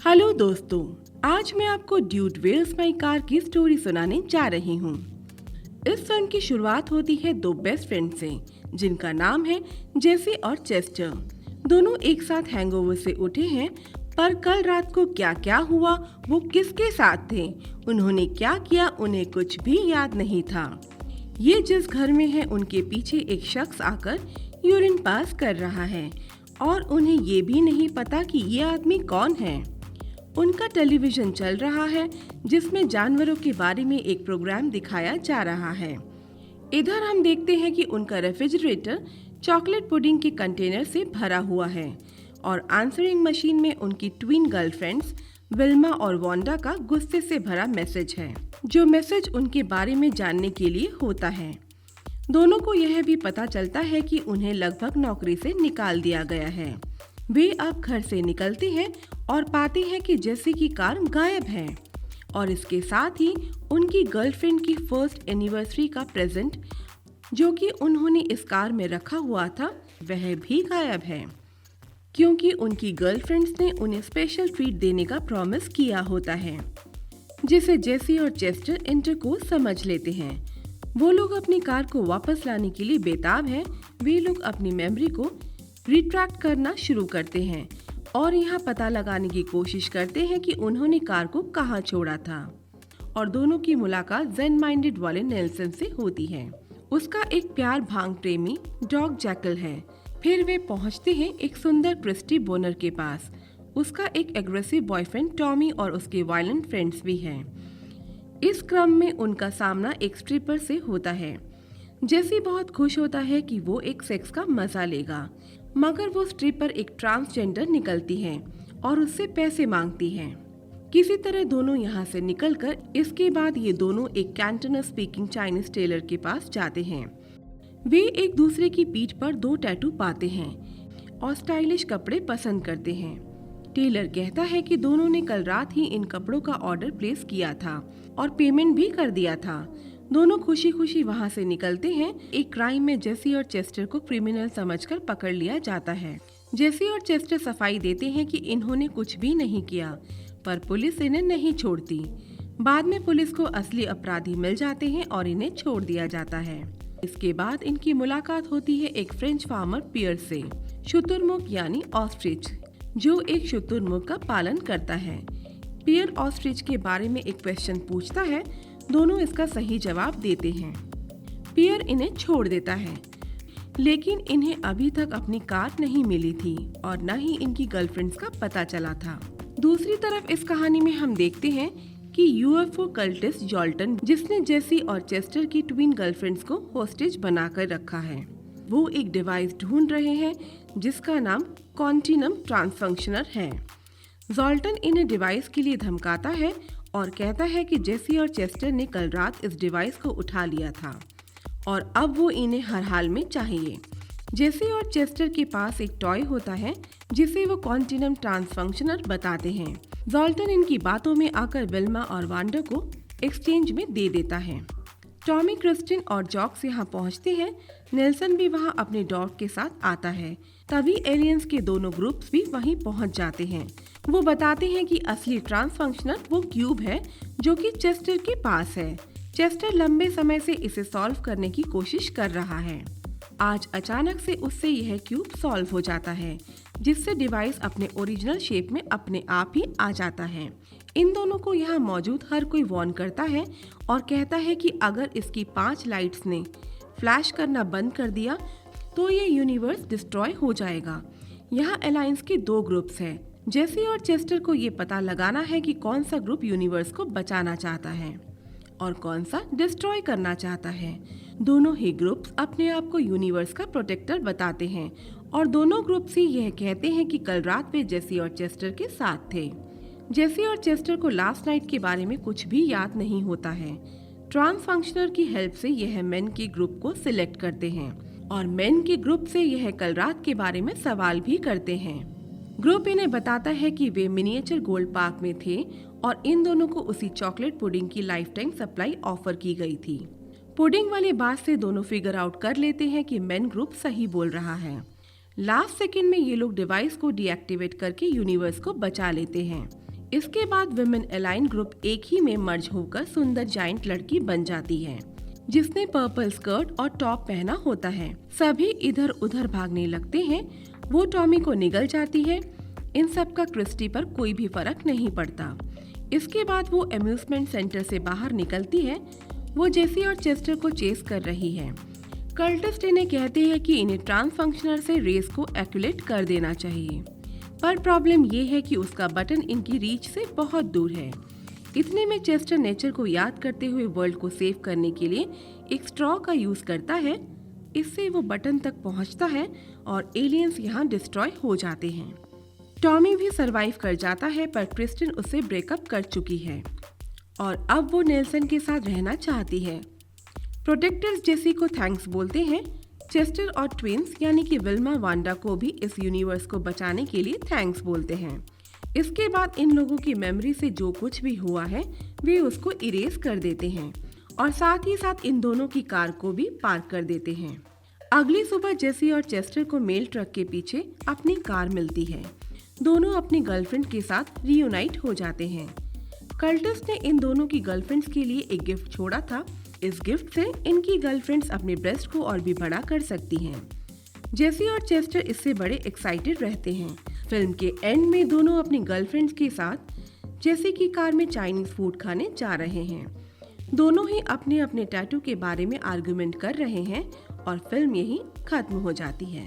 Hello दोस्तों, आज मैं आपको ड्यूड वेयर्स माय कार की स्टोरी सुनाने जा रही हूँ। इस फिल्म की शुरुआत होती है दो बेस्ट फ्रेंड से, जिनका नाम है जेसी और चेस्टर। दोनों एक साथ हैंगओवर से उठे हैं, पर कल रात को क्या क्या हुआ, वो किसके साथ थे, उन्होंने क्या किया, उन्हें कुछ भी याद नहीं था। ये जिस घर में है उनके पीछे एक शख्स आकर यूरिन पास कर रहा है और उन्हें ये भी नहीं पता कि ये आदमी कौन है। उनका टेलीविजन चल रहा है जिसमें जानवरों के बारे में एक प्रोग्राम दिखाया जा रहा है। इधर हम देखते हैं कि उनका रेफ्रिजरेटर चॉकलेट पुडिंग के कंटेनर से भरा हुआ है और आंसरिंग मशीन में उनकी ट्विन गर्लफ्रेंड्स विल्मा और वांडा का गुस्से से भरा मैसेज है, जो मैसेज उनके बारे में जानने के लिए होता है। दोनों को यह भी पता चलता है कि उन्हें लगभग नौकरी से निकाल दिया गया है। वे अब घर से निकलते हैं और पाते हैं कि जेसी की कार गायब है और इसके साथ ही उनकी गर्लफ्रेंड की फर्स्ट एनिवर्सरी का प्रेजेंट, जो कि उन्होंने इस कार में रखा हुआ था, वह भी गायब है, क्योंकि उनकी गर्लफ्रेंड्स ने उन्हें स्पेशल ट्रीट देने का प्रॉमिस किया होता है, जिसे जेसी और चेस्टर इंटरको समझ लेते हैं। वो लोग अपनी कार को वापस लाने के लिए बेताब हैं। वे लोग अपनी मेमोरी को रिट्रैक्ट करना शुरू करते हैं और यहाँ पता लगाने की कोशिश करते हैं कि उन्होंने कार को कहाँ छोड़ा था। और दोनों की मुलाकात जेन माइंडेड वाले नेल्सन से होती है। उसका एक प्यार भांग प्रेमी डॉग जैकल है। फिर वे पहुँचते हैं एक सुंदर क्रिस्टी बोनर के पास। उसका एक एग्रेसिव बॉयफ्रेंड टॉमी और उसके वायलेंट फ्रेंड्स भी हैं। इस क्रम में उनका सामना एक स्ट्रिपर से होता है। जेसी बहुत खुश होता है कि वो एक सेक्स का मजा लेगा, मगर वो स्ट्रिपर एक ट्रांसजेंडर निकलती है और उससे पैसे मांगती है। किसी तरह दोनों यहाँ से निकलकर इसके बाद ये दोनों एक कैंटोनर स्पीकिंग चाइनीज टेलर के पास जाते हैं। वे एक दूसरे की पीठ पर दो टैटू पाते हैं और स्टाइलिश कपड़े पसंद करते हैं। टेलर कहता है कि दोनों ने कल रात ही इन कपड़ों का ऑर्डर प्लेस किया था और पेमेंट भी कर दिया था। दोनों खुशी खुशी वहाँ से निकलते हैं। एक क्राइम में जेसी और चेस्टर को क्रिमिनल समझकर पकड़ लिया जाता है। जेसी और चेस्टर सफाई देते हैं कि इन्होंने कुछ भी नहीं किया, पर पुलिस इन्हें नहीं छोड़ती। बाद में पुलिस को असली अपराधी मिल जाते हैं और इन्हें छोड़ दिया जाता है। इसके बाद इनकी मुलाकात होती है एक फ्रेंच फार्मर पियर से, शुतुरमुर्ग यानी ऑस्ट्रिच, जो एक शुतुरमुर्ग का पालन करता है। पियर ऑस्ट्रिच के बारे में एक क्वेश्चन पूछता है। दोनों इसका सही जवाब देते हैं। पियर इन्हें छोड़ देता है, लेकिन इन्हें अभी तक अपनी कार नहीं मिली थी और न ही इनकी गर्लफ्रेंड्स का पता चला था। दूसरी तरफ इस कहानी में हम देखते हैं कि यूएफओ कल्टिस्ट जॉल्टन, जिसने जेसी और चेस्टर की ट्विन गर्लफ्रेंड्स को होस्टेज बनाकर रखा है, वो एक डिवाइस ढूंढ रहे हैं जिसका नाम कॉन्टिनम ट्रांसफंक्शनर है। जॉल्टन इन्हें डिवाइस के लिए धमकाता है और कहता है कि जेसी और चेस्टर ने कल रात इस डिवाइस को उठा लिया था और अब वो इन्हें हर हाल में चाहिए। जेसी और चेस्टर के पास एक टॉय होता है जिसे वो कॉन्टिनम ट्रांसफंक्शनर बताते हैं। जॉल्टन इनकी बातों में आकर विल्मा और वांडा को एक्सचेंज में दे देता है। टॉमी, क्रिस्टिन और जॉक्स यहाँ पहुँचते हैं। नेल्सन भी वहाँ अपने डॉग के साथ आता है। तभी एलियंस के दोनों ग्रुप्स भी वहीं पहुँच जाते हैं। वो बताते हैं कि असली ट्रांसफंक्शनर वो क्यूब है जो कि चेस्टर के पास है। चेस्टर लंबे समय से इसे सॉल्व करने की कोशिश कर रहा है। आज अचानक से उससे यह क्यूब सॉल्व हो जाता है, जिससे डिवाइस अपने ओरिजिनल शेप में अपने आप ही आ जाता है। इन दोनों को यहाँ मौजूद हर कोई वार्न करता है और कहता है कि अगर इसकी 5 लाइट्स ने फ्लैश करना बंद कर दिया तो ये यूनिवर्स डिस्ट्रॉय हो जाएगा। यहाँ अलायंस के 2 ग्रुप्स हैं। जेसी और चेस्टर को ये पता लगाना है कि कौन सा ग्रुप यूनिवर्स को बचाना चाहता है और कौन सा डिस्ट्रॉय करना चाहता है। दोनों ही ग्रुप्स अपने आप को यूनिवर्स का प्रोटेक्टर बताते हैं और दोनों ग्रुप्स ही यह कहते हैं कि कल रात वे जेसी और चेस्टर के साथ थे। जेसी और चेस्टर को लास्ट नाइट के बारे में कुछ भी याद नहीं होता है। ट्रांसफंक्शनर की हेल्प से यह मेन के ग्रुप को सिलेक्ट करते हैं और मेन के ग्रुप से यह कल रात के बारे में सवाल भी करते हैं। ग्रुप इन्हें बताता है कि वे मिनिएचर गोल्ड पार्क में थे और इन दोनों को उसी चॉकलेट पुडिंग की लाइफ टाइम सप्लाई ऑफर की गई थी। पुडिंग वाली बात से दोनों फिगर आउट कर लेते हैं कि मेन ग्रुप सही बोल रहा है। लास्ट सेकंड में ये लोग डिवाइस को डीएक्टिवेट करके यूनिवर्स को बचा लेते हैं। इसके बाद विमेन अलाइन ग्रुप एक ही में मर्ज होकर सुंदर जायंट लड़की बन जाती है, जिसने पर्पल स्कर्ट और टॉप पहना होता है। सभी इधर उधर भागने लगते हैं। वो टॉमी को निगल जाती है। इन सब का क्रिस्टी पर कोई भी फर्क नहीं पड़ता। इसके बाद वो अम्यूजमेंट सेंटर से बाहर निकलती है। वो जेसी और चेस्टर को चेस कर रही है। कर्टिस इन्हें कहते हैं कि इन्हें ट्रांस फंक्शनर से रेस को एक्यूलेट कर देना चाहिए, पर प्रॉब्लम ये है कि उसका बटन इनकी रीच से बहुत दूर है। इतने में चेस्टर नेचर को याद करते हुए वर्ल्ड को सेव करने के लिए एक स्ट्रॉ का यूज करता है। इससे वो बटन तक पहुंचता है और एलियंस यहाँ डिस्ट्रॉय हो जाते हैं। टॉमी भी सरवाइव कर जाता है, पर क्रिस्टिन उससे ब्रेकअप कर चुकी है और अब वो नेल्सन के साथ रहना चाहती है। प्रोटेक्टर्स जेसी को थैंक्स बोलते हैं। चेस्टर और ट्विंस यानी कि विल्मा वांडा को भी इस यूनिवर्स को बचाने के लिए थैंक्स बोलते हैं। इसके बाद इन लोगों की मेमोरी से जो कुछ भी हुआ है वे उसको इरेज कर देते हैं और साथ ही साथ इन दोनों की कार को भी पार्क कर देते हैं। अगली सुबह जेसी और चेस्टर को मेल ट्रक के पीछे अपनी कार मिलती है। दोनों अपनी गर्लफ्रेंड के साथ रियूनाइट हो जाते हैं। कर्टिस ने इन दोनों की गर्लफ्रेंड्स के लिए एक गिफ्ट छोड़ा था। इस गिफ्ट से इनकी गर्लफ्रेंड्स अपने ब्रेस्ट को और भी बड़ा कर सकती हैं। जेसी और चेस्टर इससे बड़े एक्साइटेड रहते हैं। फिल्म के एंड में दोनों अपनी गर्लफ्रेंड्स के साथ जेसी की कार में चाइनीज फूड खाने जा रहे हैं। दोनों ही अपने अपने टैटू के बारे में आर्गुमेंट कर रहे हैं और फिल्म यहीं खत्म हो जाती है।